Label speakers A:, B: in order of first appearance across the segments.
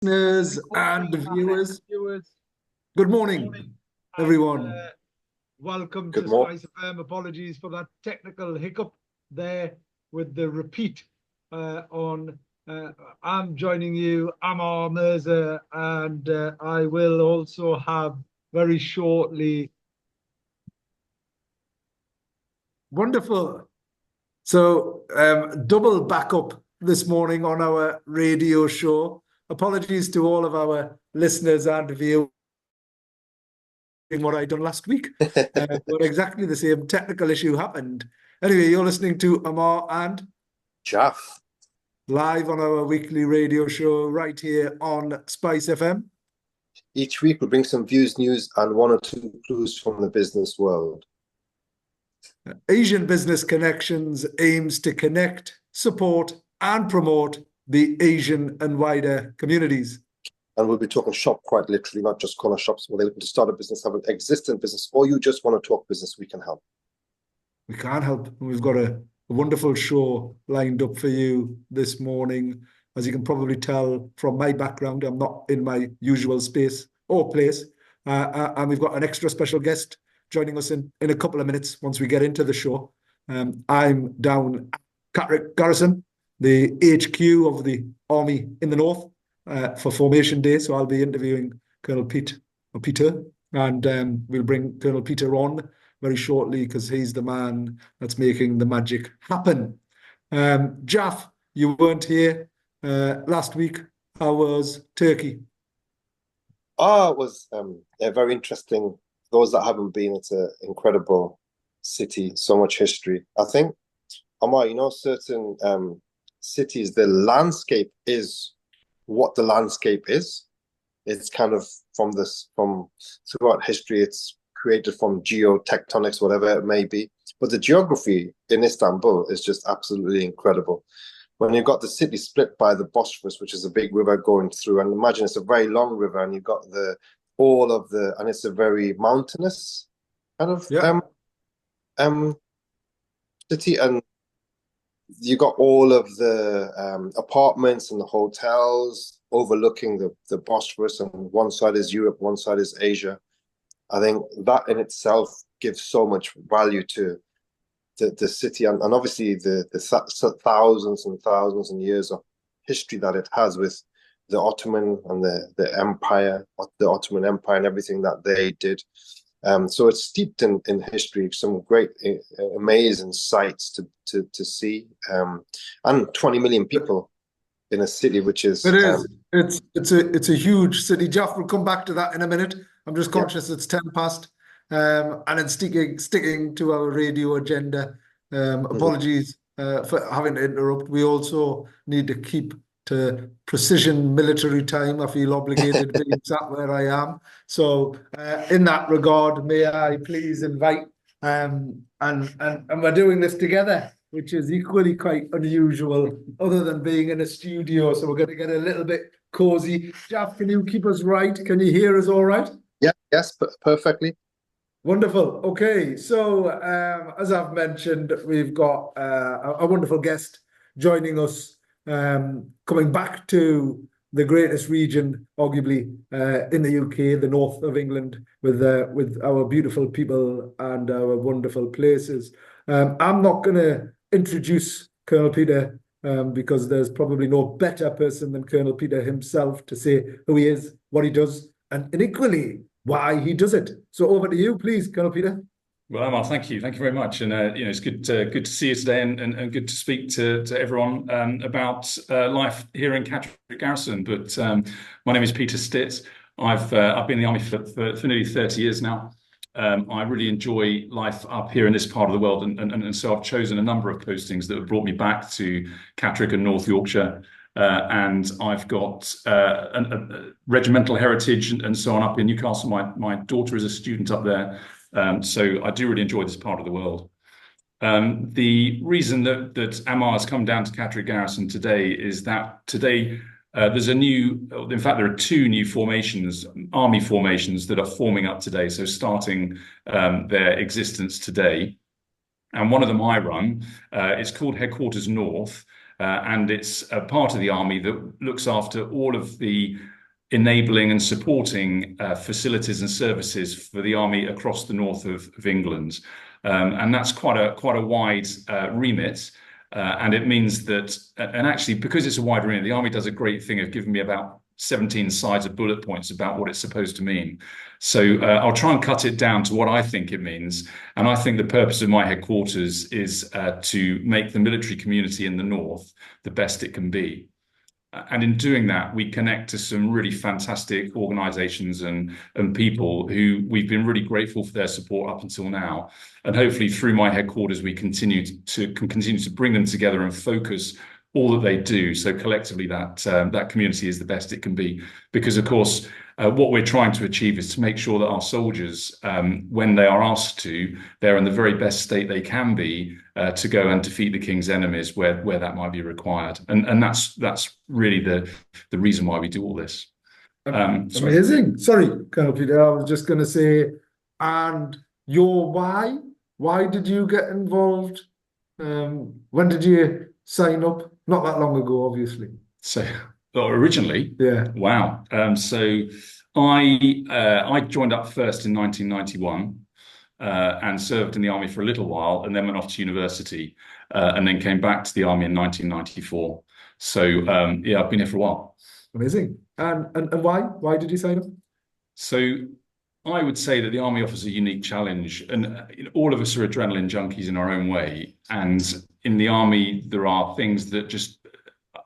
A: Listeners and viewers, good morning, everyone.
B: Welcome
C: Good
B: to
C: morning.
B: Spice FM. Apologies for that technical hiccup there with the repeat on. I'm joining you, Ammar Mirza, and I will also have very shortly.
A: Wonderful. So, double backup this morning on our radio show. Apologies to all of our listeners and viewers. What I done last week, but exactly the same technical issue happened. Anyway, you're listening to Ammar and
C: Jalf.
A: live on our weekly radio show right here on Spice FM.
C: Each week we bring some views, news, and one or two clues from the business world.
A: Asian Business Connections aims to connect, support, and promote the Asian and wider communities.
C: And we'll be talking shop quite literally, not just corner shops. Whether you're looking to start a business, have an existing business, or you just want to talk business, we can help.
A: We can't help. We've got a wonderful show lined up for you this morning. As you can probably tell from my background, I'm not in my usual space or place. And we've got an extra special guest joining us in a couple of minutes once we get into the show. I'm down at Catterick Garrison, the HQ of the Army in the North, for Formation Day. So I'll be interviewing Colonel Peter, and we'll bring Colonel Peter on very shortly because he's the man that's making the magic happen. Jaff, you weren't here last week. How was Turkey?
C: It was very interesting. Those that haven't been, it's an incredible city, so much history. I think, Ammar, certain cities, the landscape is what the landscape is. It's kind of from throughout history, it's created from geotectonics, whatever it may be. But the geography in Istanbul is just absolutely incredible. When you've got the city split by the Bosphorus, which is a big river going through, and imagine it's a very long river, and you've got and it's a very mountainous kind of city, and you got all of the apartments and the hotels overlooking the Bosphorus, and one side is Europe, one side is Asia. I think that in itself gives so much value to the city, and obviously the thousands and thousands and years of history that it has with the Ottoman and the Empire, the Ottoman Empire, and everything that they did. So it's steeped in history, some great, amazing sights to see, and 20 million people in a city, which is
A: it is. It's a huge city. Jeff, we'll come back to that in a minute. I'm just conscious it's 10 past, and it's sticking to our radio agenda. Apologies for having to interrupt. We also need to keep to precision military time. I feel obligated being sat where I am. So in that regard, may I please invite, and we're doing this together, which is equally quite unusual, other than being in a studio. So we're going to get a little bit cozy. Jeff, can you keep us right? Can you hear us all right?
C: Yeah, yes, perfectly.
A: Wonderful. Okay, so as I've mentioned, we've got a wonderful guest joining us, coming back to the greatest region, arguably, in the UK, the north of England, with our beautiful people and our wonderful places. I'm not going to introduce Colonel Peter because there's probably no better person than Colonel Peter himself to say who he is, what he does, and equally why he does it. So over to you, please, Colonel Peter.
D: Well, Ammar, thank you very much, and it's good to see you today, and good to speak to everyone about life here in Catterick Garrison. But my name is Peter Stitt. I've been in the army for nearly 30 years now. I really enjoy life up here in this part of the world, and so I've chosen a number of postings that have brought me back to Catterick and North Yorkshire. And I've got a regimental heritage and so on up in Newcastle. My daughter is a student up there, so I do really enjoy this part of the world. The reason that Ammar has come down to Catterick Garrison today is that today there are two new formations, army formations, that are forming up today, so starting their existence today. And one of them I run. It's called Headquarters North. and it's a part of the army that looks after all of the enabling and supporting facilities and services for the army across the north of England. And that's quite a wide remit. And it means that, and actually, because it's a wide remit, the army does a great thing of giving me about 17 sides of bullet points about what it's supposed to mean. So I'll try and cut it down to what I think it means. And I think the purpose of my headquarters is to make the military community in the north the best it can be. And in doing that, we connect to some really fantastic organizations and people who we've been really grateful for their support up until now. And hopefully through my headquarters, we can continue to bring them together and focus all that they do. So collectively, that community is the best it can be. Because, of course, what we're trying to achieve is to make sure that our soldiers, when they are asked to, they're in the very best state they can be to go and defeat the king's enemies where that might be required. And that's really the reason why we do all this.
A: Amazing. Sorry, Colonel Peter, I was just going to say, and your why? Why did you get involved? When did you sign up? Not that long ago, obviously.
D: So originally,
A: yeah.
D: Wow. So I joined up first in 1991 and served in the army for a little while, and then went off to university, and then came back to the army in 1994. So yeah, I've been here for a while.
A: Amazing. And why? Why did you sign up?
D: So I would say that the army offers a unique challenge, and all of us are adrenaline junkies in our own way. And in the army, there are things that just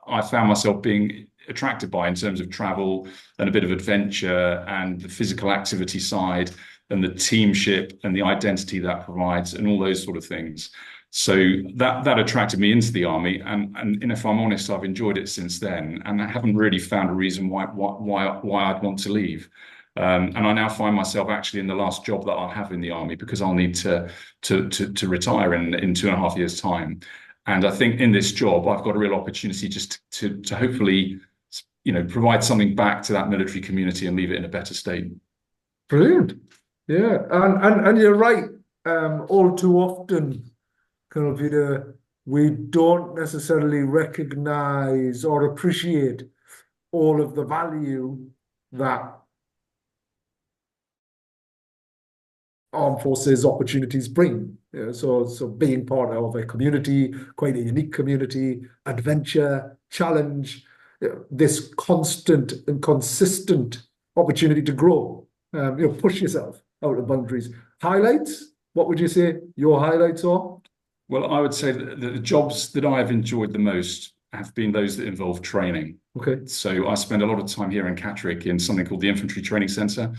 D: I found myself being attracted by in terms of travel and a bit of adventure and the physical activity side and the teamship and the identity that provides and all those sort of things. So that attracted me into the army, and if I'm honest, I've enjoyed it since then, and I haven't really found a reason why I'd want to leave. And I now find myself actually in the last job that I'll have in the army, because I'll need to retire in 2.5 years' time. And I think in this job, I've got a real opportunity just to hopefully, provide something back to that military community and leave it in a better state.
A: Brilliant. Yeah, and you're right. All too often, Colonel Peter, we don't necessarily recognize or appreciate all of the value that armed forces opportunities bring. So being part of a community, quite a unique community, adventure, challenge, this constant and consistent opportunity to grow, push yourself out of boundaries. Highlights? What would you say your highlights are?
D: Well, I would say that the jobs that I have enjoyed the most have been those that involve training.
A: Okay.
D: So I spend a lot of time here in Catterick in something called the Infantry Training Centre,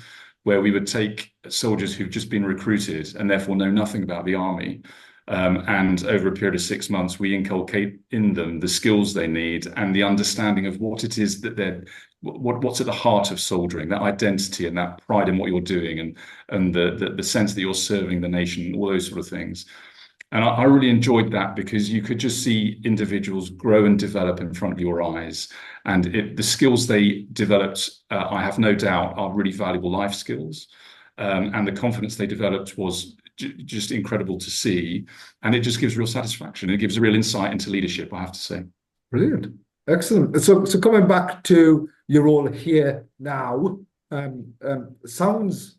D: where we would take soldiers who've just been recruited and therefore know nothing about the army. And over a period of 6 months, we inculcate in them the skills they need and the understanding of what it is that what's at the heart of soldiering, that identity and that pride in what you're doing, and the sense that you're serving the nation, all those sort of things. And I really enjoyed that, because you could just see individuals grow and develop in front of your eyes. And the skills they developed, I have no doubt, are really valuable life skills. And the confidence they developed was just incredible to see. And it just gives real satisfaction. It gives a real insight into leadership, I have to say.
A: Brilliant. Excellent. So coming back to your role here now, sounds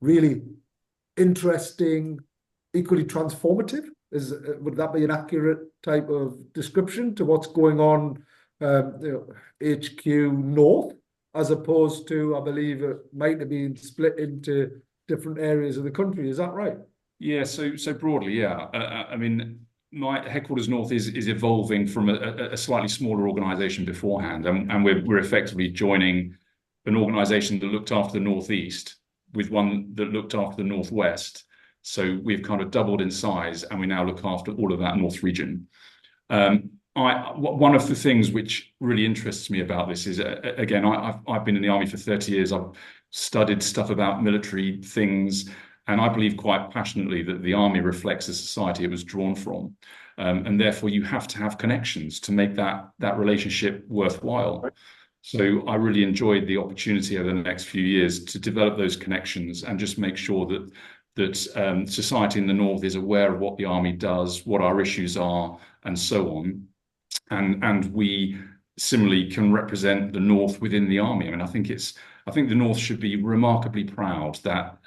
A: really interesting, equally transformative. Would that be an accurate type of description to what's going on HQ North, as opposed to, I believe, it might have been split into different areas of the country? Is that right?
D: Yeah, so broadly, yeah. I mean, my headquarters North is evolving from a slightly smaller organisation beforehand, and we're effectively joining an organisation that looked after the Northeast with one that looked after the Northwest. So we've kind of doubled in size, and we now look after all of that North region. One of the things which really interests me about this is, again, I've been in the army for 30 years. I've studied stuff about military things, and I believe quite passionately that the army reflects the society it was drawn from. And therefore, you have to have connections to make that relationship worthwhile. So I really enjoyed the opportunity over the next few years to develop those connections and just make sure that society in the North is aware of what the army does, what our issues are, and so on. and we similarly can represent the North within the army. I mean, I think the North should be remarkably proud that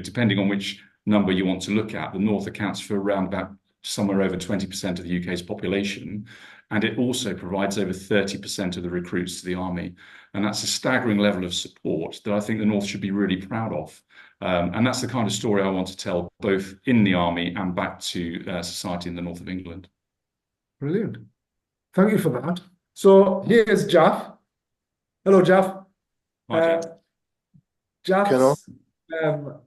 D: depending on which number you want to look at, the North accounts for around about somewhere over 20% of the UK's population, and it also provides over 30% of the recruits to the army. And that's a staggering level of support that I think the North should be really proud of. And that's the kind of story I want to tell, both in the army and back to society in the North of England.
A: Brilliant. Thank you for that. So here's Jalf. Hello, Jalf.
D: Hi,
A: Jalf's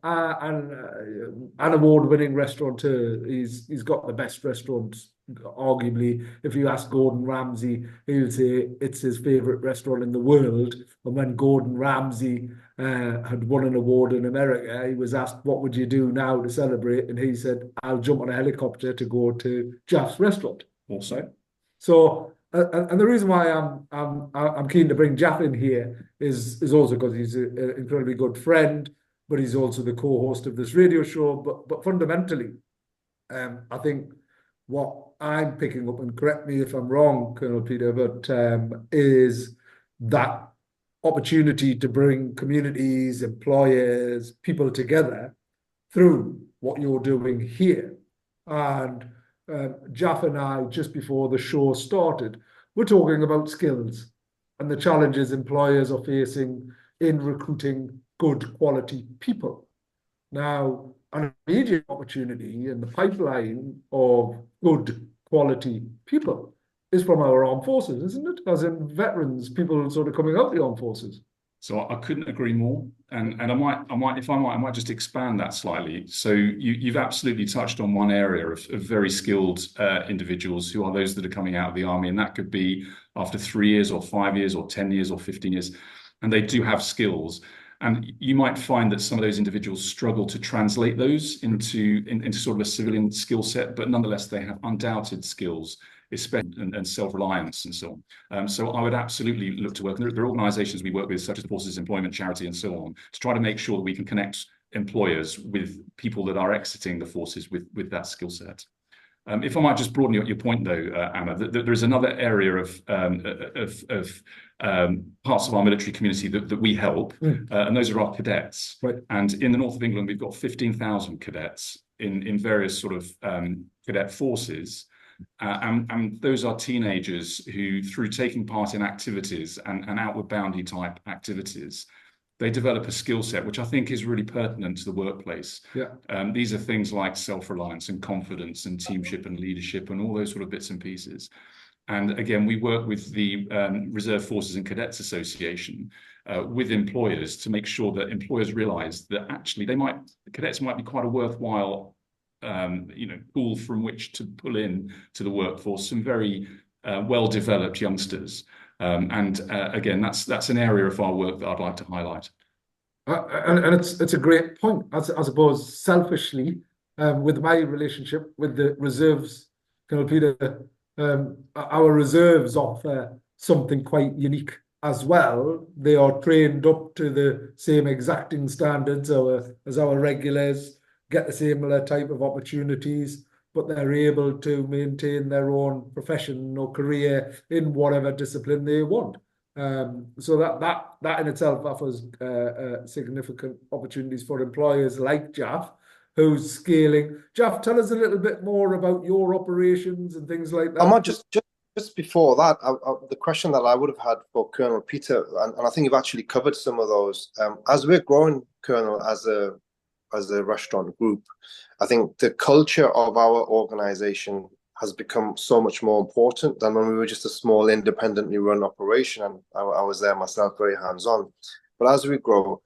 A: an award-winning restaurateur. He's got the best restaurants, arguably. If you ask Gordon Ramsay, he'll say it's his favorite restaurant in the world. And when Gordon Ramsay had won an award in America, he was asked, "What would you do now to celebrate?" And he said, "I'll jump on a helicopter to go to Jalf's restaurant."
D: Also,
A: so. And the reason why I'm keen to bring Jalf in here is also because he's an incredibly good friend, but he's also the co-host of this radio show. But fundamentally, I think what I'm picking up, and correct me if I'm wrong, Colonel Peter, but is that opportunity to bring communities, employers, people together through what you're doing here. And Jalf and I, just before the show started, we're talking about skills and the challenges employers are facing in recruiting good quality people. Now, an immediate opportunity in the pipeline of good quality people is from our armed forces, isn't it? As in veterans, people sort of coming out of the armed forces.
D: So I couldn't agree more, and I might just expand that slightly. So you've absolutely touched on one area of very skilled individuals who are those that are coming out of the army, and that could be after 3 years or 5 years or 10 years or 15 years, and they do have skills. And you might find that some of those individuals struggle to translate those into sort of a civilian skill set, but nonetheless they have undoubted skills, especially and self-reliance and so on. So I would absolutely look to work. There are organisations we work with, such as the Forces Employment Charity and so on, to try to make sure that we can connect employers with people that are exiting the forces with that skill set. If I might just broaden your point, though, Ammar, there is another area of parts of our military community that we help, and those are our cadets.
A: Right.
D: And in the north of England, we've got 15,000 cadets in various sort of cadet forces. And those are teenagers who, through taking part in activities and outward boundy type activities, they develop a skill set which I think is really pertinent to the workplace.
A: Yeah.
D: These are things like self-reliance and confidence and teamship and leadership and all those sort of bits and pieces. And again, we work with the Reserve Forces and Cadets Association with employers to make sure that employers realise that actually cadets might be quite a worthwhile pool from which to pull in to the workforce some very well-developed youngsters. Again, that's an area of our work that I'd like to highlight.
A: And it's a great point. I suppose selfishly, with my relationship with the reserves, Colonel Peter, our reserves offer something quite unique as well. They are trained up to the same exacting standards as our regulars, get the similar type of opportunities, but they're able to maintain their own profession or career in whatever discipline they want. So that in itself offers significant opportunities for employers like Jalf, who's scaling. Jalf, tell us a little bit more about your operations and things like that.
C: I might just before that, the question that I would have had for Colonel Peter, and I think you've actually covered some of those. As we're growing, Colonel, as a restaurant group, I think the culture of our organization has become so much more important than when we were just a small independently run operation, and I was there myself, very hands-on. But as we grow,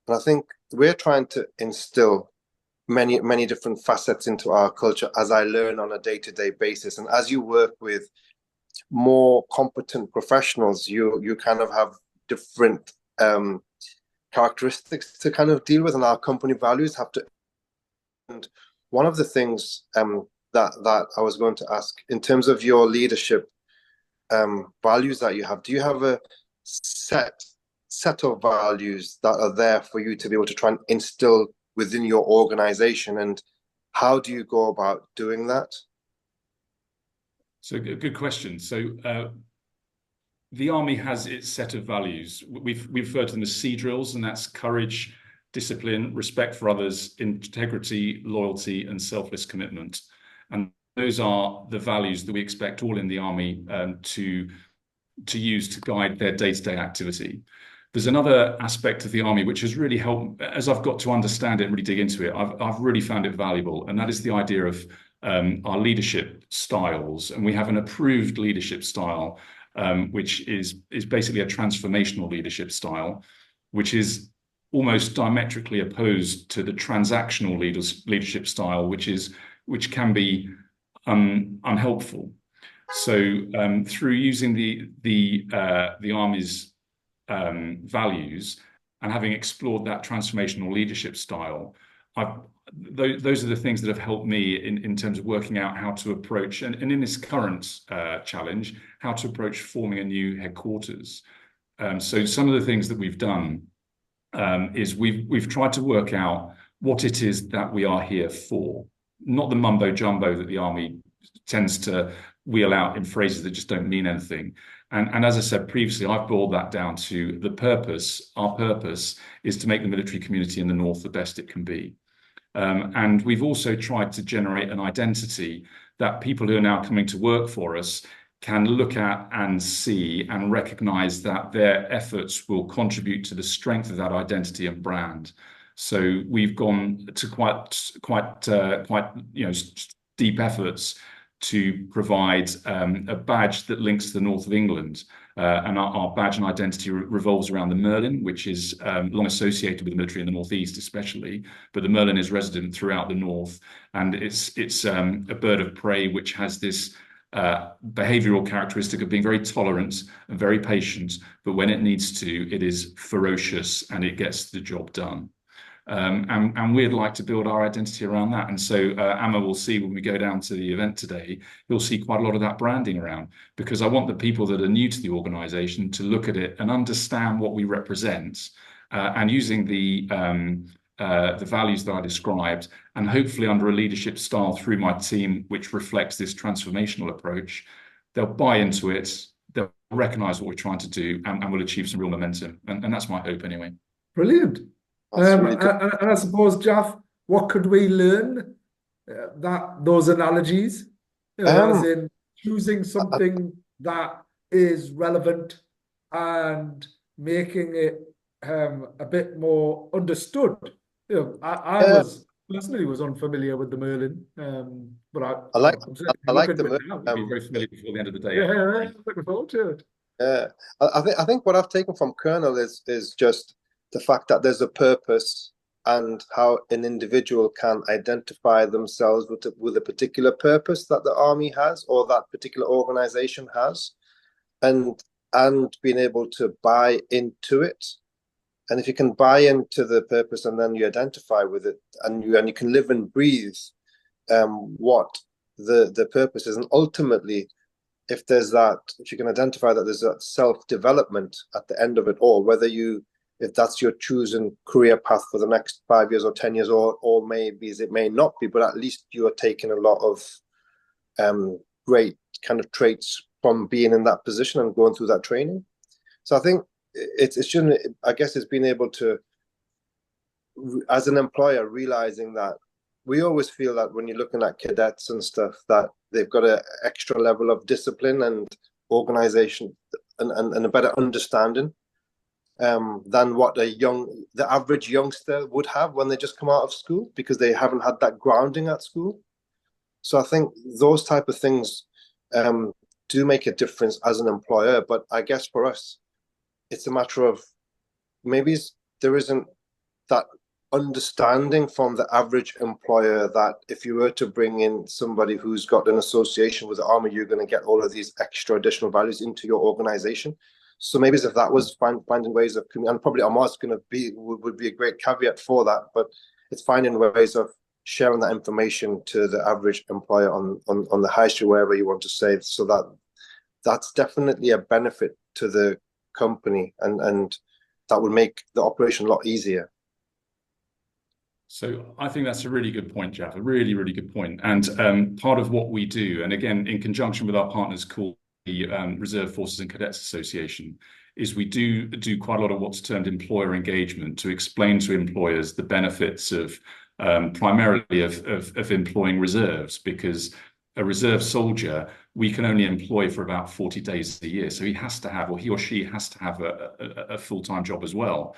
C: and I think we're trying to instill many different facets into our culture as I learn on a day-to-day basis. And as you work with more competent professionals, you kind of have different characteristics to kind of deal with, and our company values have to. And one of the things that I was going to ask, in terms of your leadership values that you have, do you have a set of values that are there for you to be able to try and instill within your organization, and how do you go about doing that?
D: So good question. So the army has its set of values. We refer to them as sea drills, and that's courage, discipline, respect for others, integrity, loyalty, and selfless commitment. And those are the values that we expect all in the army to use to guide their day-to-day activity. There's another aspect of the army which has really helped, as I've got to understand it and really dig into it, I've really found it valuable, and that is the idea of our leadership styles. And we have an approved leadership style, which is basically a transformational leadership style, which is almost diametrically opposed to the transactional leadership style, which can be unhelpful. So through using the Army's values and having explored that transformational leadership style, those are the things that have helped me in terms of working out how to approach, and in this current challenge, how to approach forming a new headquarters. So some of the things that we've done is we've tried to work out what it is that we are here for, not the mumbo jumbo that the Army tends to wheel out in phrases that just don't mean anything. And as I said previously, I've boiled that down to the purpose. Our purpose is to make the military community in the North the best it can be. And we've also tried to generate an identity that people who are now coming to work for us can look at and see and recognize that their efforts will contribute to the strength of that identity and brand. So we've gone to quite deep efforts to provide a badge that links to the north of England. And our badge and identity revolves around the Merlin, which is long associated with the military in the northeast especially, but the Merlin is resident throughout the north. And it's a bird of prey which has this behavioral characteristic of being very tolerant and very patient, but when it needs to, it is ferocious and it gets the job done. And we'd like to build our identity around that. And so Ammar will see when we go down to the event today, he'll see quite a lot of that branding around, because I want the people that are new to the organization to look at it and understand what we represent, and using the values that I described, and hopefully under a leadership style through my team, which reflects this transformational approach, they'll buy into it, they'll recognize what we're trying to do, and we'll achieve some real momentum. And that's my hope anyway.
A: Brilliant.
C: Really
A: and I suppose, Jalf, what could we learn those analogies, as in choosing something that is relevant and making it a bit more understood. I was personally unfamiliar with the Merlin, but
C: I like
A: the
C: the
A: now.
D: Be very familiar before the end of the day.
A: Yeah, looking forward to it.
C: Yeah, I think what I've taken from Colonel is just the fact that there's a purpose and how an individual can identify themselves with a particular purpose that the Army has or that particular organization has, and being able to buy into it. And if you can buy into the purpose and then you identify with it, and you can live and breathe what the purpose is, and ultimately, if you can identify that there's that self-development at the end of it all, if that's your chosen career path for the next 5 years or 10 years, or maybe it may not be, but at least you are taking a lot of great kind of traits from being in that position and going through that training. So I think it's being able to, as an employer, realizing that we always feel that when you're looking at cadets and stuff, that they've got an extra level of discipline and organization and a better understanding than what the average youngster would have when they just come out of school, because they haven't had that grounding at school. So I think those type of things do make a difference as an employer. But I guess for us, it's a matter of maybe there isn't that understanding from the average employer that if you were to bring in somebody who's got an association with the Army, you're going to get all of these extra additional values into your organization. So maybe if that was finding ways of, and probably Ammar's would be a great caveat for that, but it's finding ways of sharing that information to the average employer on the high street, wherever you want to say, so that's definitely a benefit to the company, and that would make the operation a lot easier.
D: So I think that's a really good point, Jeff, a really, really good point. And part of what we do, and again, in conjunction with our partners called the Reserve Forces and Cadets Association, is we do quite a lot of what's termed employer engagement to explain to employers the benefits of primarily of employing reserves, because a reserve soldier we can only employ for about 40 days a year. So he has to have, or he or she has to have a full-time job as well.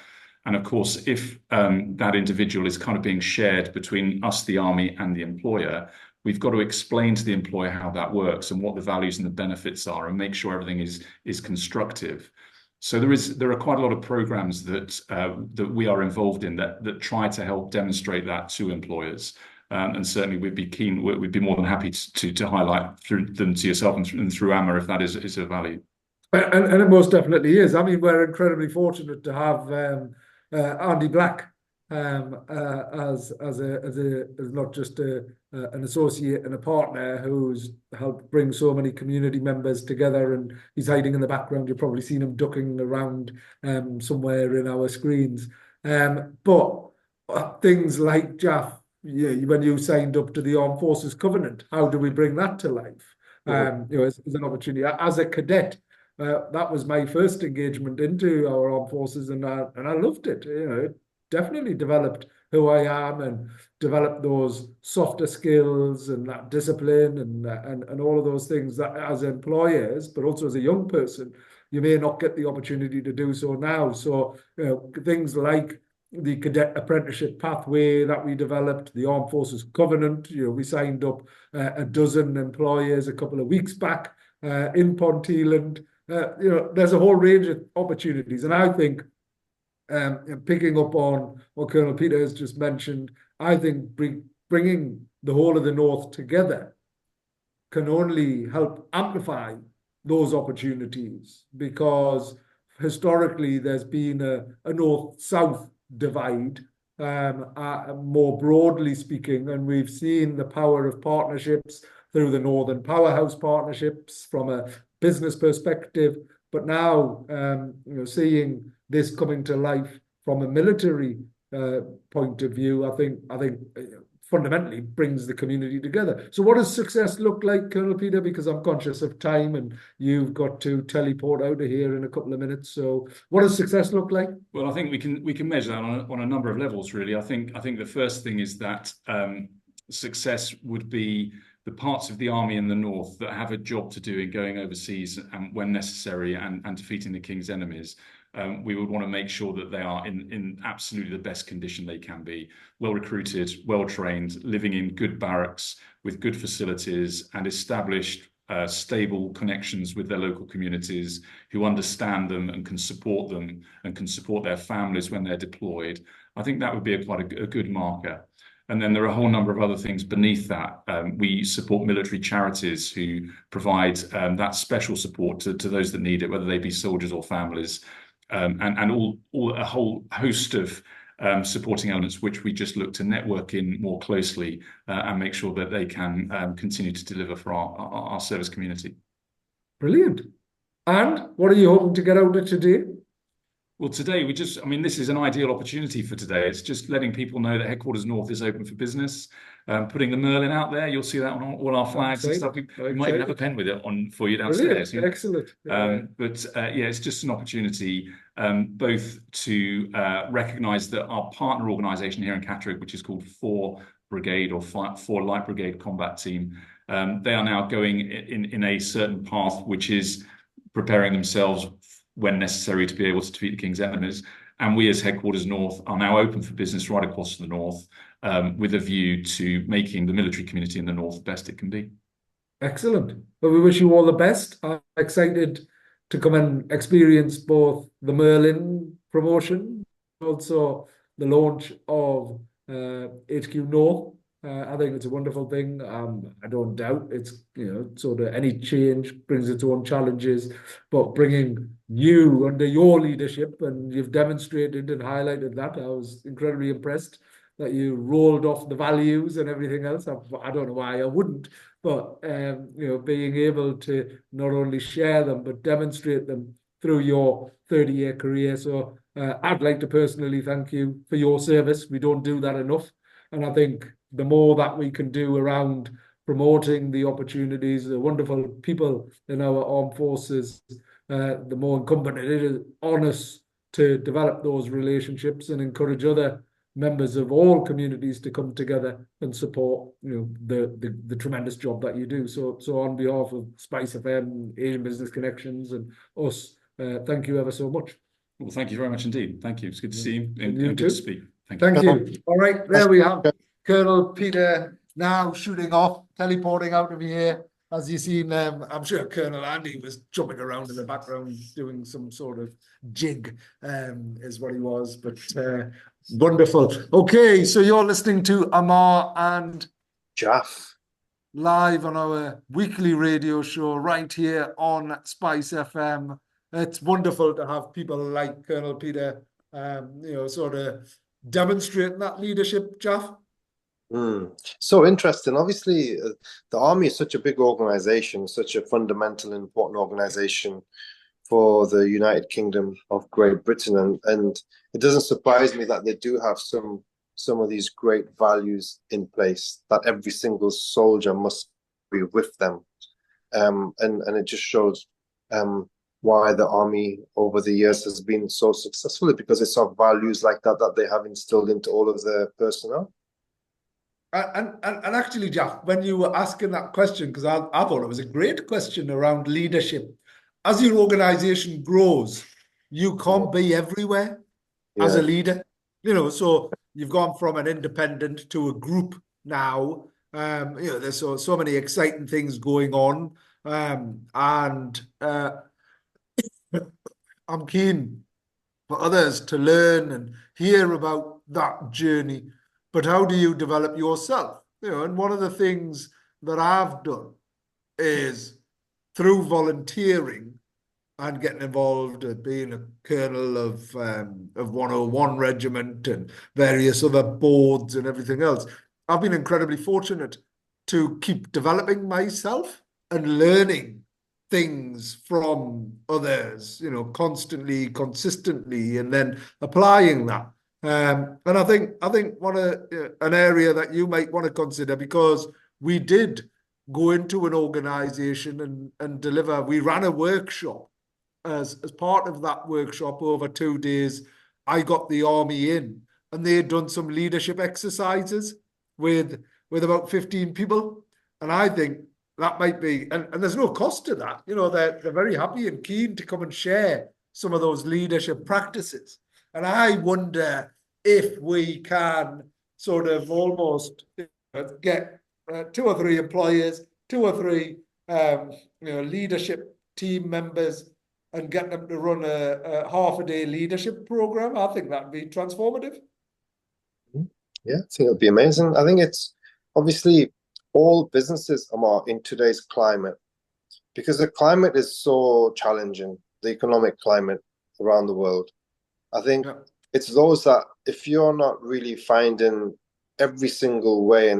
D: And of course, if that individual is kind of being shared between us, the army, and the employer, we've got to explain to the employer how that works and what the values and the benefits are, and make sure everything is constructive. So there are quite a lot of programs that we are involved in that try to help demonstrate that to employers. And certainly we'd be more than happy to highlight through them to yourself and through Ammar if that is of value.
A: And it most definitely is. I mean, we're incredibly fortunate to have Andy Black as not just an associate and a partner who's helped bring so many community members together, and he's hiding in the background. You've probably seen him ducking around somewhere in our screens. But things like Jaff, when you signed up to the Armed Forces Covenant, how do we bring that to life? As an opportunity as a cadet. That was my first engagement into our armed forces, and I loved it. It definitely developed who I am and developed those softer skills and that discipline and all of those things that as employers, but also as a young person, you may not get the opportunity to do so now. So things like the cadet apprenticeship pathway that we developed, the Armed Forces Covenant, we signed up a dozen employers a couple of weeks back in Ponteland. There's a whole range of opportunities, and I think picking up on what Colonel Peter has just mentioned, I think bringing the whole of the North together can only help amplify those opportunities, because historically there's been a North-South divide, more broadly speaking, and we've seen the power of partnerships through the Northern Powerhouse partnerships from a business perspective, but now seeing this coming to life from a military point of view, I think fundamentally brings the community together. So what does success look like, Colonel Peter? Because I'm conscious of time and you've got to teleport out of here in a couple of minutes. So what does success look like?
D: Well, I think we can measure that on a number of levels, really. I think the first thing is that success would be the parts of the army in the north that have a job to do in going overseas and when necessary and defeating the king's enemies. We would want to make sure that they are in absolutely the best condition they can be, well recruited, well trained, living in good barracks with good facilities and established stable connections with their local communities, who understand them and can support their families when they're deployed. I think that would be quite a good marker. And then there are a whole number of other things beneath that. We support military charities who provide that special support to those that need it, whether they be soldiers or families, and a whole host of supporting elements which we just look to network in more closely and make sure that they can continue to deliver for our service community.
A: Brilliant. And what are you hoping to get out of today?
D: Well, today this is an ideal opportunity for today. It's just letting people know that Headquarters North is open for business. Putting the Merlin out there, you'll see that on all our flags and stuff. We might even have a pen with it on for you downstairs.
A: Brilliant. Excellent.
D: It's just an opportunity both to recognise that our partner organisation here in Catterick, which is called 4 Brigade or 4 Light Brigade Combat Team, they are now going in a certain path, which is preparing themselves when necessary to be able to defeat the king's enemies. And we as Headquarters North are now open for business right across the North, with a view to making the military community in the North the best it can be.
A: Excellent. Well, we wish you all the best. I'm excited to come and experience both the Merlin promotion, also the launch of HQ North. I think it's a wonderful thing. I don't doubt it's, sort of any change brings its own challenges, but bringing you under your leadership, and you've demonstrated and highlighted that. I was incredibly impressed that you rolled off the values and everything else. I don't know why I wouldn't, but being able to not only share them but demonstrate them through your 30-year career. So I'd like to personally thank you for your service. We don't do that enough. And I think the more that we can do around promoting the opportunities, the wonderful people in our armed forces, the more incumbent it is on us to develop those relationships and encourage other members of all communities to come together and support, the tremendous job that you do. So on behalf of Spice FM, Asian Business Connections, and us, thank you ever so much.
D: Well, thank you very much indeed. Thank you. It's good to see you and
A: You
D: good
A: too.
D: to speak. Thank you.
A: Thank you. All right, there we have Colonel Peter now shooting off, teleporting out of here. As you've seen, I'm sure Colonel Andy was jumping around in the background doing some sort of jig, is what he was. But wonderful. Okay, so you're listening to Ammar and
C: Jalf.
A: live on our weekly radio show right here on Spice FM. It's wonderful to have people like Colonel Peter, sort of demonstrating that leadership, Jalf.
C: So interesting. Obviously, the army is such a big organization, such a fundamental and important organization for the United Kingdom of Great Britain, and it doesn't surprise me that they do have some of these great values in place that every single soldier must be with them, and it just shows why the army over the years has been so successful, because it's our values like that they have instilled into all of their personnel.
A: And actually, Jeff, when you were asking that question, because I thought it was a great question around leadership. As your organization grows, you can't be everywhere as a leader. So you've gone from an independent to a group now. There's so many exciting things going on. And I'm keen for others to learn and hear about that journey. But how do you develop yourself? And one of the things that I've done is through volunteering and getting involved, being a colonel of 101 Regiment and various other boards and everything else. I've been incredibly fortunate to keep developing myself and learning things from others, constantly, consistently, and then applying that. And I think an area that you might want to consider, because we did go into an organization and deliver. We ran a workshop. As part of that workshop over 2 days, I got the army in, and they had done some leadership exercises with about 15 people. And I think that might be, and there's no cost to that. They're very happy and keen to come and share some of those leadership practices. And I wonder if we can sort of almost get 2 or 3 employers, 2 or 3 leadership team members, and get them to run a half-a-day leadership program. I think that'd be transformative.
C: Yeah, I think it would be amazing. I think it's obviously all businesses are in today's climate, because the climate is so challenging, the economic climate around the world. I think it's those that, if you're not really finding every single way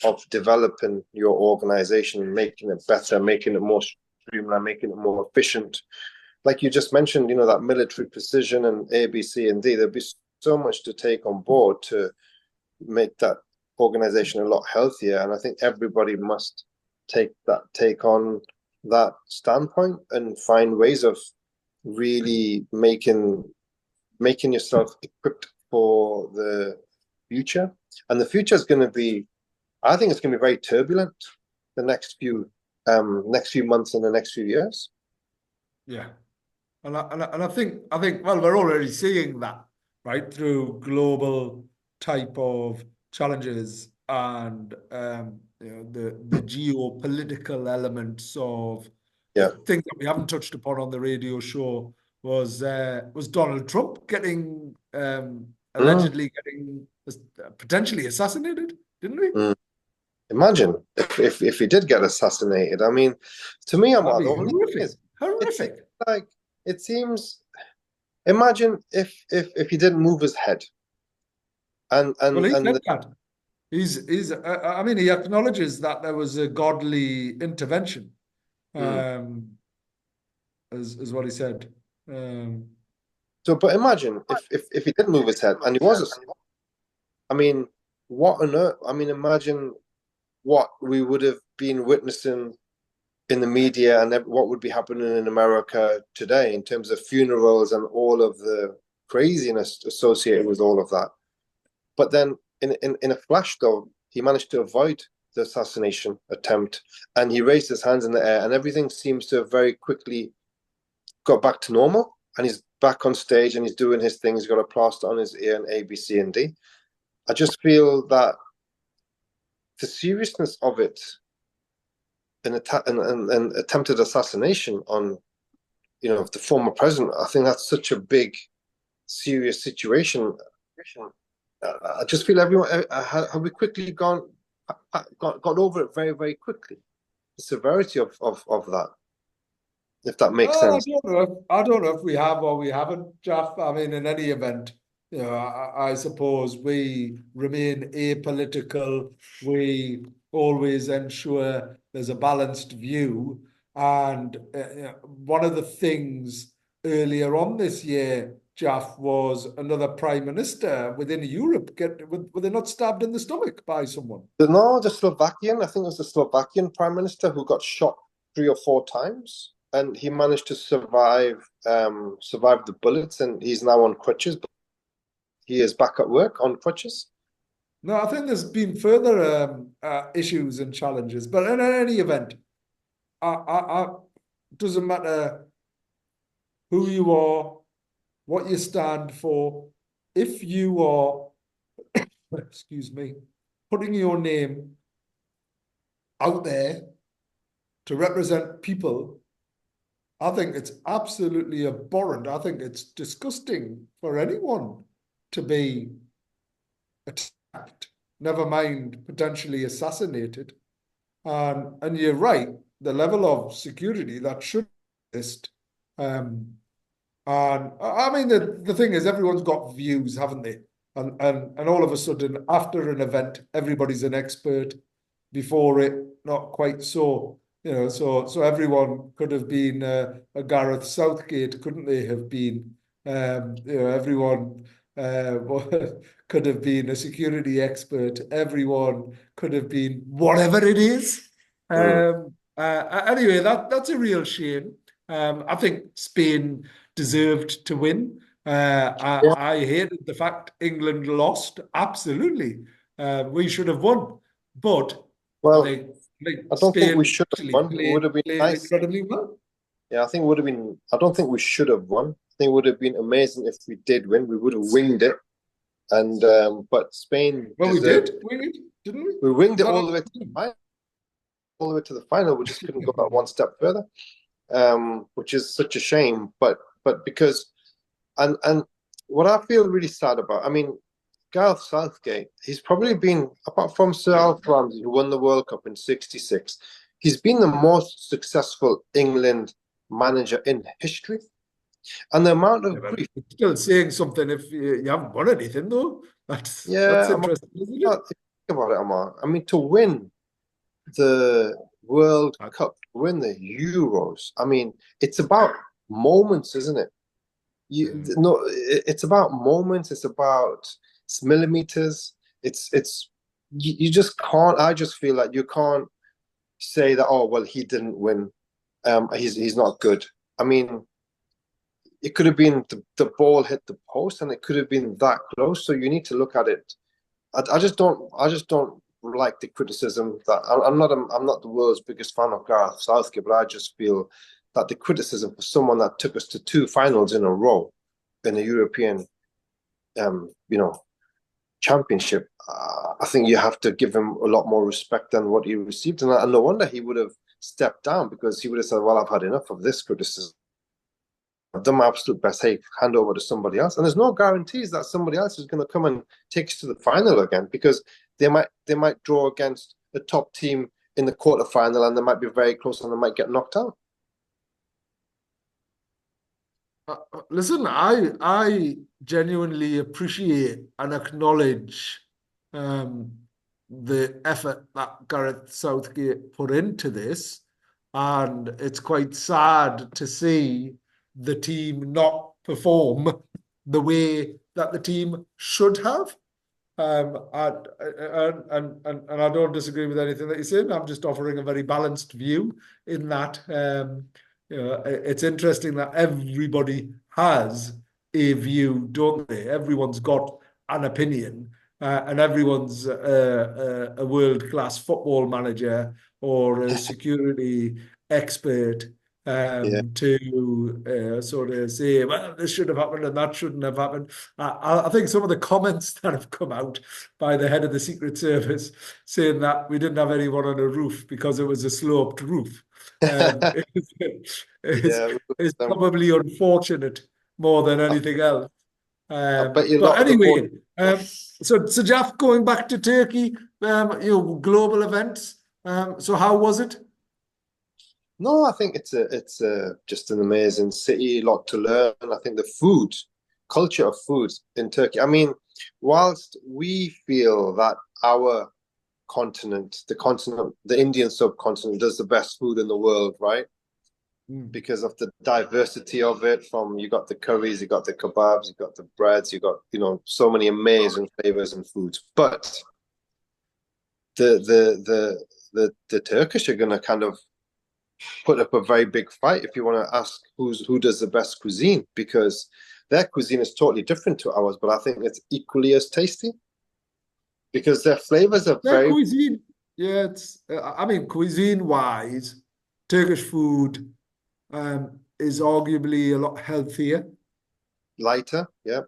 C: of developing your organization, making it better, making it more streamlined, making it more efficient, like you just mentioned, that military precision and A, B, C, and D, there'd be so much to take on board to make that organization a lot healthier. And I think everybody must take on that standpoint and find ways of really making yourself equipped for the future. And the future is going to be, I think it's going to be very turbulent the next few months and the next few years.
A: Yeah. And I think, well, we're already seeing that, right, through global type of challenges and the geopolitical elements of things that we haven't touched upon on the radio show was Donald Trump getting allegedly getting potentially assassinated, didn't we?
C: Imagine if he did get assassinated. I mean, to me, I'm the only thing is
A: horrific.
C: It seems. Imagine if he didn't move his head, and
A: well, he said that. He's. I mean, he acknowledges that there was a godly intervention, as what he said.
C: So, but imagine if he didn't move his head and he was. I mean, what on earth? I mean, imagine what we would have been witnessing in the media and what would be happening in America today in terms of funerals and all of the craziness associated with all of that. But then in a flash, though, he managed to avoid the assassination attempt and he raised his hands in the air and everything seems to have very quickly got back to normal. And he's back on stage and he's doing his thing. He's got a plaster on his ear and A, B, C, and D. I just feel that the seriousness of it, an attempted assassination on, the former president, I think that's such a big, serious situation. I just feel everyone have we quickly got over it very, very quickly. The severity of that, if that makes sense.
A: I don't know if we have or we haven't, Jeff. I mean, in any event, I suppose we remain apolitical. We always ensure there's a balanced view. And one of the things earlier on this year, Jeff, was another prime minister within Europe were they not stabbed in the stomach by someone?
C: No, the Slovakian. I think it was the Slovakian prime minister who got shot 3 or 4 times, and he managed to survive the bullets, and he's now on crutches. But he is back at work on crutches.
A: No, I think there's been further issues and challenges, but in any event, doesn't matter who you are, what you stand for. If you are, excuse me, putting your name out there to represent people, I think it's absolutely abhorrent. I think it's disgusting for anyone to be attacked, never mind potentially assassinated. And you're right, the level of security that should exist. And I mean, the thing is, everyone's got views, haven't they? And all of a sudden, after an event, everybody's an expert. Before it, not quite so. So everyone could have been a Gareth Southgate, couldn't they have been? Everyone could have been a security expert. Everyone could have been whatever it is. Anyway, that's a real shame. I think Spain deserved to win. I hated the fact England lost. Absolutely, we should have won. But
C: well,
A: I
C: don't think we should have won. It would have been nice.
A: Incredibly well.
C: Yeah, I think it would have been. I don't think we should have won. I think it would have been amazing if we did win. We would have winged it. And but Spain.
A: Well, we did wing it, didn't we?
C: We winged it all the way to the final. All the way to the final. We just couldn't go that one step further, which is such a shame. But because, and what I feel really sad about. I mean, Gareth Southgate, he's probably been, apart from Sir Alf Ramsey, who won the World Cup in '66, he's been the most successful England manager in history. And the amount of grief.
A: It's still saying something if you haven't won anything, though. That's interesting, isn't it?
C: Think about it, Ammar. I mean, to win the World Cup, win the Euros, I mean, it's about moments, isn't it? It's about moments. It's about millimeters. You just can't. I just feel like you can't say that. Oh well, he didn't win. He's not good. I mean, it could have been the ball hit the post, and it could have been that close. So you need to look at it. I just don't like the criticism that I'm not the world's biggest fan of Gareth Southgate, but I just feel that the criticism for someone that took us to 2 finals in a row in a European, championship, I think you have to give him a lot more respect than what he received, and no wonder he would have stepped down, because he would have said, "Well, I've had enough of this criticism. I've done my absolute best. Hey, hand over to somebody else." And there's no guarantees that somebody else is going to come and take us to the final again, because they might draw against the top team in the quarterfinal, and they might be very close, and they might get knocked out.
A: Listen, I genuinely appreciate and acknowledge the effort that Gareth Southgate put into this, and it's quite sad to see the team not perform the way that the team should have. And I don't disagree with anything that you're saying. I'm just offering a very balanced view in that. It's interesting that everybody has a view, don't they? Everyone's got an opinion, and everyone's a world-class football manager or a security expert
C: Yeah.
A: to sort of say, well, this should have happened and that shouldn't have happened. I think some of the comments that have come out by the head of the Secret Service saying that we didn't have anyone on a roof because it was a sloped roof is,
C: Yeah.
A: is probably unfortunate more than anything else.
C: I bet you a
A: But
C: lot of the
A: anyway, so Jeff, going back to Turkey, global events. So how was it?
C: No, I think it's just an amazing city, a lot to learn. I think the food, culture of food in Turkey. I mean, whilst we feel that our continent, the Indian subcontinent, does the best food in the world, right? Because of the diversity of it. From you got the curries, you got the kebabs, you got the breads, you got so many amazing flavors and foods. But the Turkish are gonna kind of put up a very big fight if you want to ask who does the best cuisine, because their cuisine is totally different to ours, but I think it's equally as tasty because their flavors are
A: Their
C: very
A: cuisine, yeah, I mean, cuisine-wise, Turkish food is arguably a lot healthier,
C: lighter. Yeah,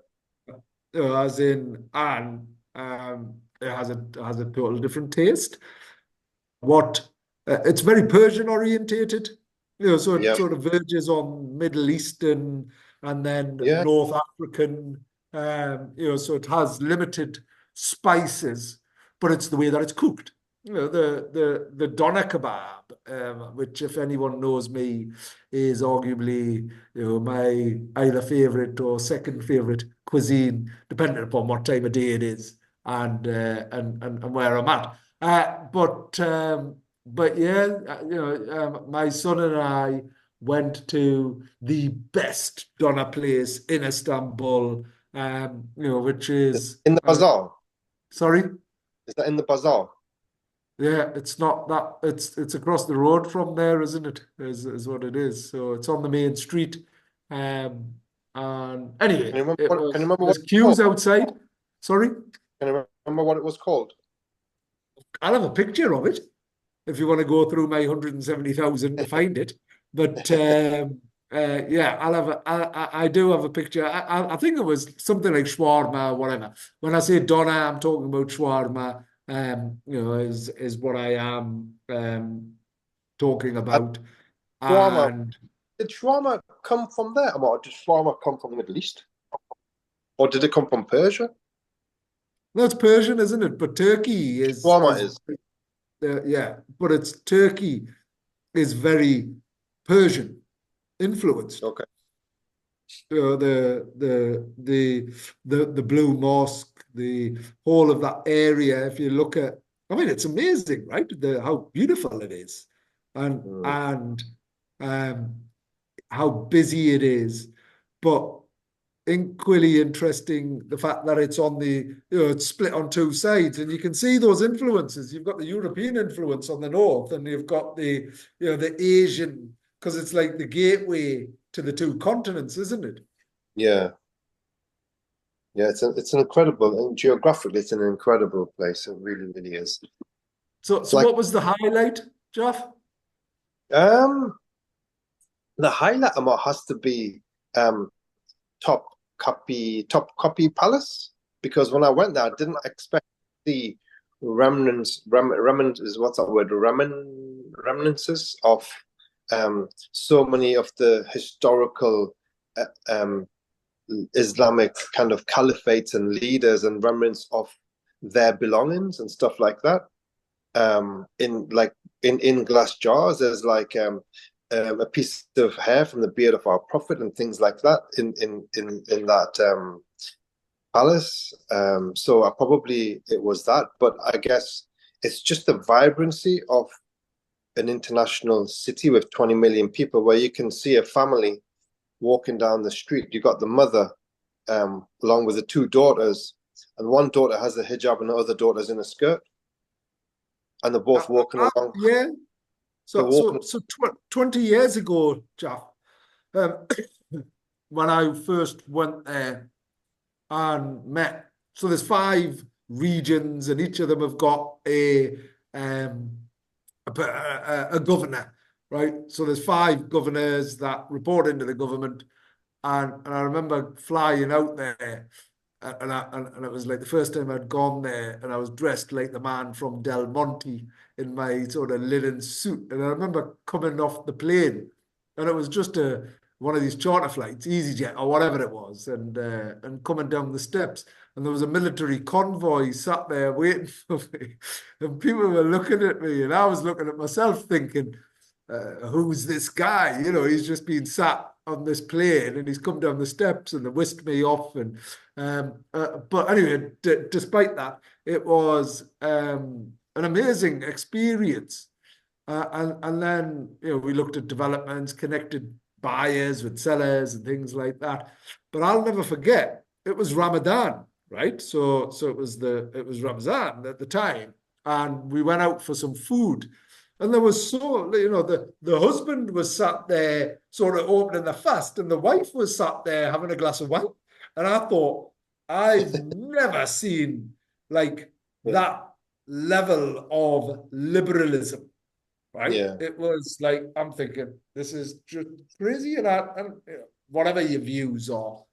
A: as in, and it has a total different taste. It's very Persian orientated, so it
C: yeah,
A: sort of verges on Middle Eastern and then
C: yeah.
A: North African, so it has limited spices, but it's the way that it's cooked. The doner kebab, which if anyone knows me, is arguably my either favorite or second favorite cuisine, depending upon what time of day it is and where I'm at. But yeah, my son and I went to the best doner place in Istanbul, which is
C: In the bazaar.
A: sorry.
C: Is that in the bazaar?
A: Yeah, it's not that it's across the road from there, isn't it? Is what it is. So it's on the main street. And
C: Can you
A: anyway,
C: remember can you remember
A: there's
C: what it was
A: queues
C: called?
A: outside. Sorry,
C: Can you remember what it was called?
A: I'll have a picture of it if you want to go through my 170,000 to find it. But yeah, I do have a picture. I think it was something like shawarma or whatever. When I say doner, I'm talking about shawarma. Is what I am talking
C: And
A: about.
C: shawarma.
A: And
C: Did shawarma come from there, or did shawarma come from the Middle East, or did it come from Persia?
A: that's Persian, isn't it? But Turkey
C: Shawarma is.
A: yeah, but it's Turkey is very Persian influenced.
C: Okay.
A: The Blue Mosque, the whole of that area. If you look at, I mean, it's amazing, right? How beautiful it is, and how busy it is, but equally interesting the fact that it's on it's split on two sides, and you can see those influences. You've got the European influence on the north, and you've got the Asian, because it's like the gateway to the two continents, isn't it?
C: Yeah. Yeah, it's an incredible, and geographically, it's an incredible place. It really, really is.
A: So
C: It's like
A: what was the highlight, Jeff?
C: um the highlight Amar has to be Top Copy Palace, because when I went there, I didn't expect the remnants is what's that word? Remnances of so many of the historical Islamic kind of caliphates and leaders and remnants of their belongings and stuff like that. In glass jars, there's like a piece of hair from the beard of our prophet and things like that in that palace. So it was that, but I guess it's just the vibrancy of an international city with 20 million people, where you can see a family walking down the street. You got the mother along with the two daughters and one daughter has a hijab and the other daughter's in a skirt, and they're both walking along.
A: Yeah.
C: They're walking.
A: 20 years ago, Jeff, um, when I first went there and met, so there's 5 regions, and each of them have got a governor, right? So there's 5 governors that report into the government, and I remember flying out there, and it was like the first time I'd gone there, and I was dressed like the man from Del Monte in my sort of linen suit, and I remember coming off the plane, and it was just one of these charter flights, EasyJet or whatever it was, and coming down the steps, and there was a military convoy sat there waiting for me, and people were looking at me, and I was looking at myself thinking, who's this guy? You know, he's just been sat on this plane, and he's come down the steps, and they whisked me off, and but anyway, despite that, it was an amazing experience. And then, you know, we looked at developments, connected buyers with sellers and things like that. But I'll never forget, it was Ramadan, right? So it was Ramadan at the time, and we went out for some food. And there was the husband was sat there sort of opening the fast, and the wife was sat there having a glass of wine. And I thought, I've never seen like that level of liberalism, right?
C: Yeah.
A: It was like, I'm thinking, this is just crazy, and you know, whatever your views are,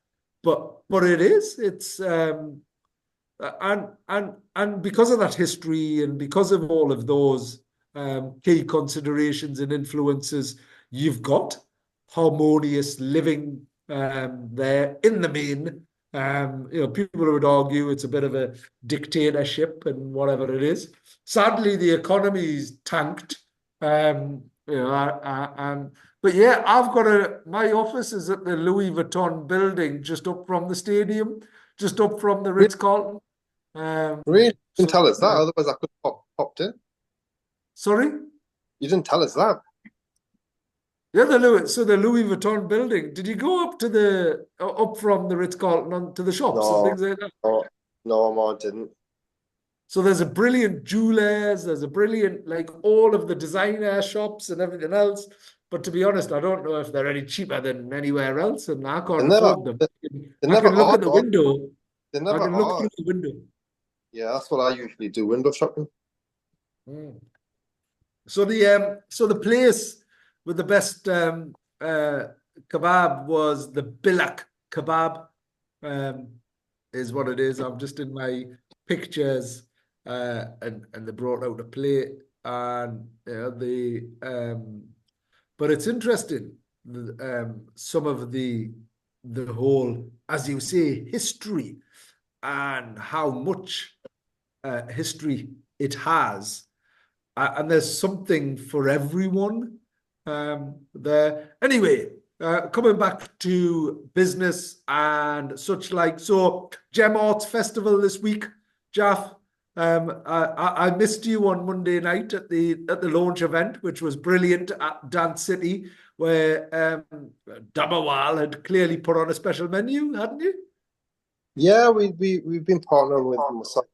A: but it's and because of that history, and because of all of those key considerations and influences, you've got harmonious living there in the main. You know, people would argue it's a bit of a dictatorship and whatever it is. Sadly, the economy's tanked. You know, but yeah, my office is at the Louis Vuitton building, just up from the stadium, just up from the Ritz-Carlton.
C: Really? You didn't tell us that, otherwise I could have popped in.
A: Sorry?
C: You didn't tell us that.
A: Yeah, the Louis Vuitton building. Did you go up from the Ritz-Carlton to the shops and things like that?
C: No, I didn't.
A: So there's a brilliant jewelers, there's a brilliant, like, all of the designer shops and everything else. But to be honest, I don't know if they're any cheaper than anywhere else, and I can't afford them. I can look at the window.
C: They never
A: look through the window.
C: Yeah, that's what I usually do, window shopping.
A: So the place with the best kebab was the Bilak kebab, is what it is. I'm just in my pictures, and they brought out a plate, and you know, but it's interesting, some of the whole, as you say, history, and how much history it has, and there's something for everyone there. Anyway, coming back to business and such like. So, Gem Arts Festival this week, Jaff. I missed you on Monday night at the launch event, which was brilliant at Dance City, where Damawal had clearly put on a special menu, hadn't you?
C: Yeah, we've been partnering with Masala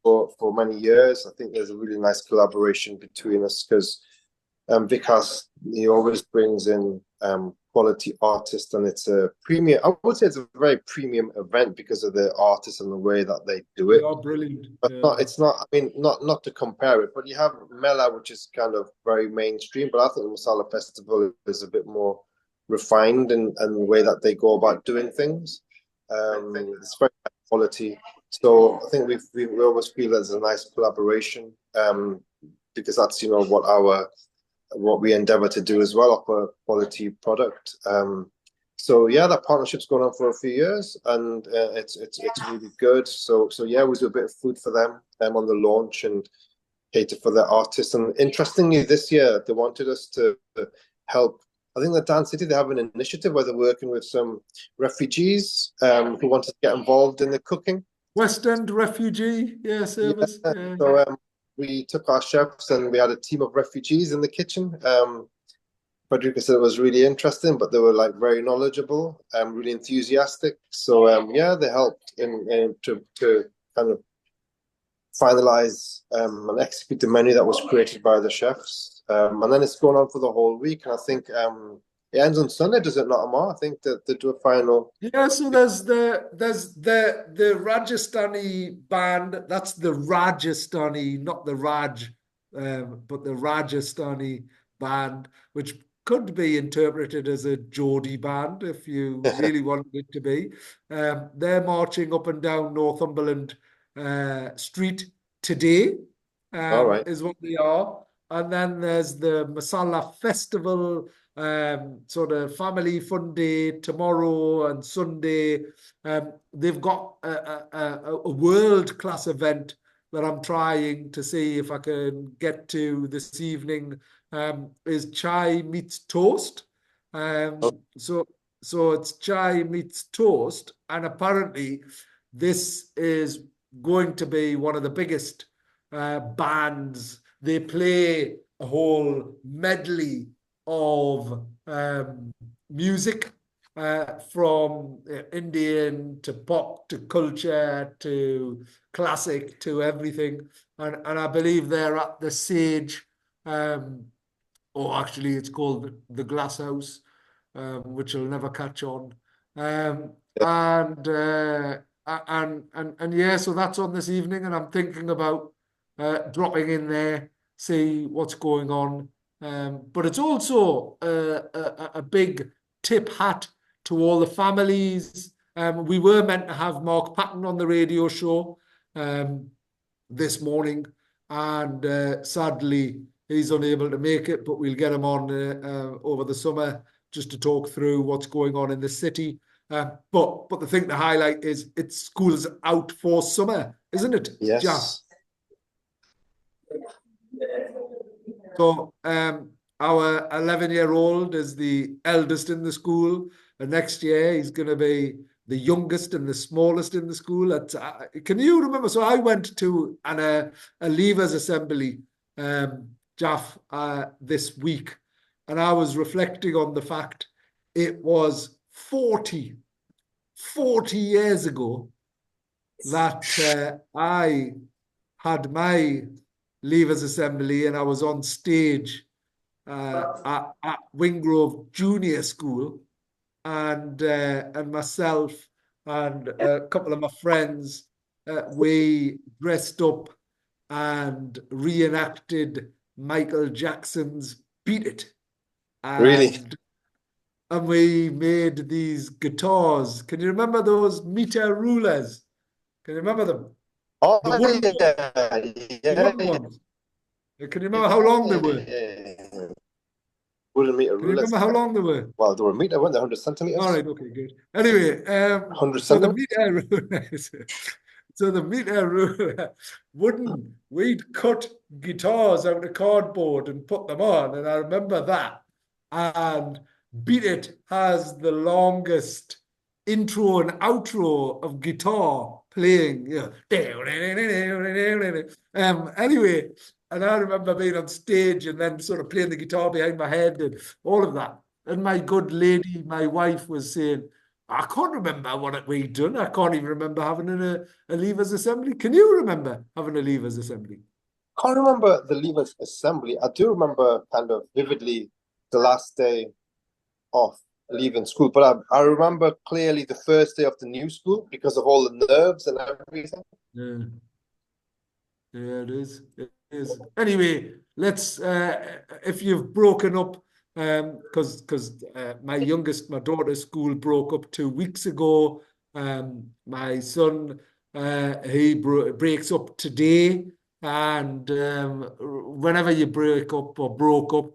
C: for many years. I think there's a really nice collaboration between us, because Vikas, he always brings in quality artists, and it's a premium. I would say it's a very premium event because of the artists and the way that they do it.
A: They are brilliant.
C: But it's not. I mean, not to compare it, but you have Mela, which is kind of very mainstream. But I think the Masala Festival is a bit more refined in the way that they go about doing things. It's very high quality. So I think we always feel there's a nice collaboration, because that's, you know, what we endeavor to do as well, offer a quality product. So yeah, that partnership's gone on for a few years, and it's really good. So yeah, we do a bit of food for them on the launch and cater for their artists. And interestingly, this year they wanted us to help. I think the Dance City, they have an initiative where they're working with some refugees who wanted to get involved in the cooking.
A: West End refugee, service.
C: Yeah. So we took our chefs, and we had a team of refugees in the kitchen. Frederica said it was really interesting, but they were like very knowledgeable and really enthusiastic. So yeah, they helped to kind of finalize and execute the menu that was created by the chefs. And then it's going on for the whole week. And I think it ends on Sunday, does it not, Ammar? I think that they do a final.
A: Yeah, so there's the Rajasthani band. That's the Rajasthani, not the Raj, but the Rajasthani band, which could be interpreted as a Geordie band if you really wanted it to be. They're marching up and down Northumberland Street today,
C: All right.
A: is what they are. And then there's the Masala Festival, sort of family fun day tomorrow and Sunday. They've got a world-class event that I'm trying to see if I can get to this evening, is chai meets toast. So it's chai meets toast, and apparently this is going to be one of the biggest bands. They play a whole medley of music, from Indian to pop to culture to classic to everything. And I believe they're at the Sage, or actually it's called the Glass House, which will never catch on. And yeah, so that's on this evening, and I'm thinking about dropping in there, see what's going on. But it's also a big tip hat to all the families. We were meant to have Mark Patton on the radio show this morning, and sadly he's unable to make it, but we'll get him on over the summer just to talk through what's going on in the city. But the thing to highlight is it's schools out for summer, isn't it?
C: Yes.
A: Jalf? So our 11-year-old is the eldest in the school, and next year he's going to be the youngest and the smallest in the school. Can you remember? So I went to a Leavers Assembly, Jalf, this week, and I was reflecting on the fact it was 40 years ago that I had my Leavers Assembly, and I was on stage at Wingrove Junior School, and myself and a couple of my friends, we dressed up and reenacted Michael Jackson's "Beat It,"
C: Really?
A: and we made these guitars. Can you remember those meter rulers? Can you remember them?
C: Oh,
A: The wooden ones.
C: yeah,
A: The wooden ones. Can you remember how long they were?
C: yeah. Wooden meter
A: Can you
C: rulers.
A: remember how long they were?
C: Well, they were meter, weren't they? 100 centimeters?
A: All right, okay, good. Anyway,
C: 100
A: so the
C: centimeters?
A: meter rulers, so the meter ruler we'd cut guitars out of cardboard and put them on, and I remember that. And Beat It has the longest intro and outro of guitar playing, anyway, and I remember being on stage and then sort of playing the guitar behind my head and all of that. And my good lady, my wife, was saying, I can't remember what we'd done. I can't even remember having a Leavers Assembly. Can you remember having a Leavers Assembly?
C: Can't remember the Leavers Assembly. I do remember kind of vividly the last day of leaving school, but I remember clearly the first day of the new school because of all the nerves and everything.
A: Yeah, yeah, it is. It is. Anyway, let's. If you've broken up, because my daughter's school broke up 2 weeks ago. My son, he breaks up today, and whenever you break up or broke up,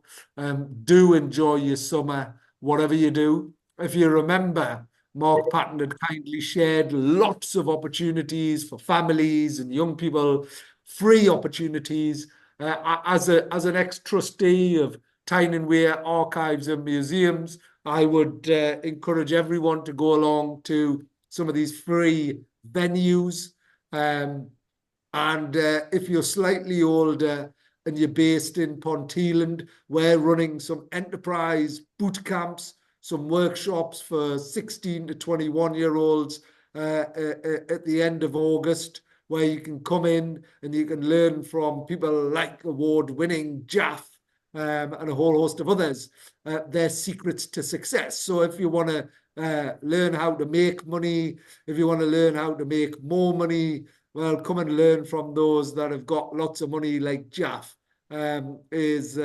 A: do enjoy your summer, whatever you do. If you remember, Mark Patton had kindly shared lots of opportunities for families and young people, free opportunities. As an ex-trustee of Tyne and Wear Archives and Museums, I would encourage everyone to go along to some of these free venues. And if you're slightly older and you're based in Ponteland, we're running some enterprise boot camps, some workshops for 16 to 21-year-olds at the end of August, where you can come in and you can learn from people like award-winning Jalf and a whole host of others, their secrets to success. So if you want to learn how to make money, if you want to learn how to make more money, well, come and learn from those that have got lots of money like Jalf, is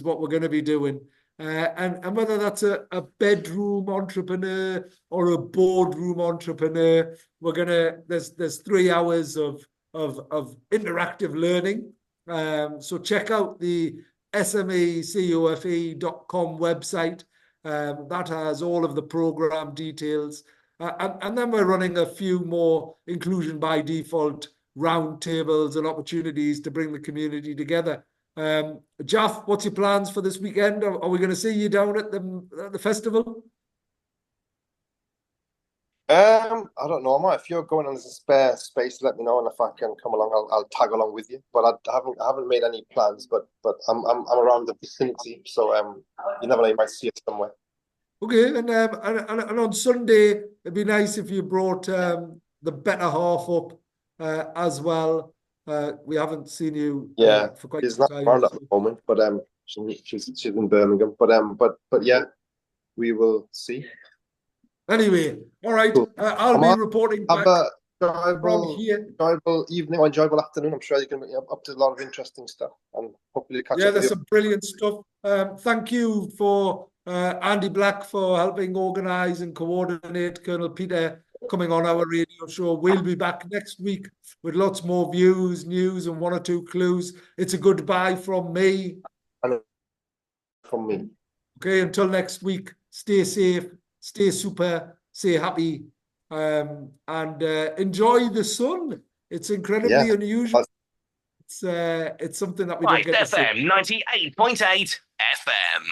A: what we're going to be doing. And whether that's a bedroom entrepreneur or a boardroom entrepreneur, there's 3 hours of interactive learning. So check out the SMECOFE.com website. That has all of the program details. And then we're running a few more inclusion by default roundtables and opportunities to bring the community together. Jalf, what's your plans for this weekend? Are we going to see you down at the festival?
C: I don't know, Matt. If you're going on a spare space, let me know, and if I can come along, I'll tag along with you. But I haven't made any plans. But I'm around the vicinity, so you never know, you might see it somewhere.
A: Okay, and on Sunday, it'd be nice if you brought the better half up as well. We haven't seen you for quite some time.
C: She's not around at the moment, but she's in Birmingham. But yeah, we will see.
A: Anyway, all right. I'll be reporting back from here.
C: Enjoyable evening or enjoyable afternoon. I'm sure you can be up to a lot of interesting stuff, and hopefully catch up.
A: Yeah, there's some brilliant stuff. Thank you for Andy Black for helping organise and coordinate. Colonel Peter coming on our radio show. We'll be back next week with lots more views, news, and 1 or 2 clues. It's a goodbye from me.
C: And from me.
A: Okay, until next week, stay safe, stay super, stay happy, and enjoy the sun. It's incredibly unusual. It's something that we don't get to see.
E: FM 98.8 FM.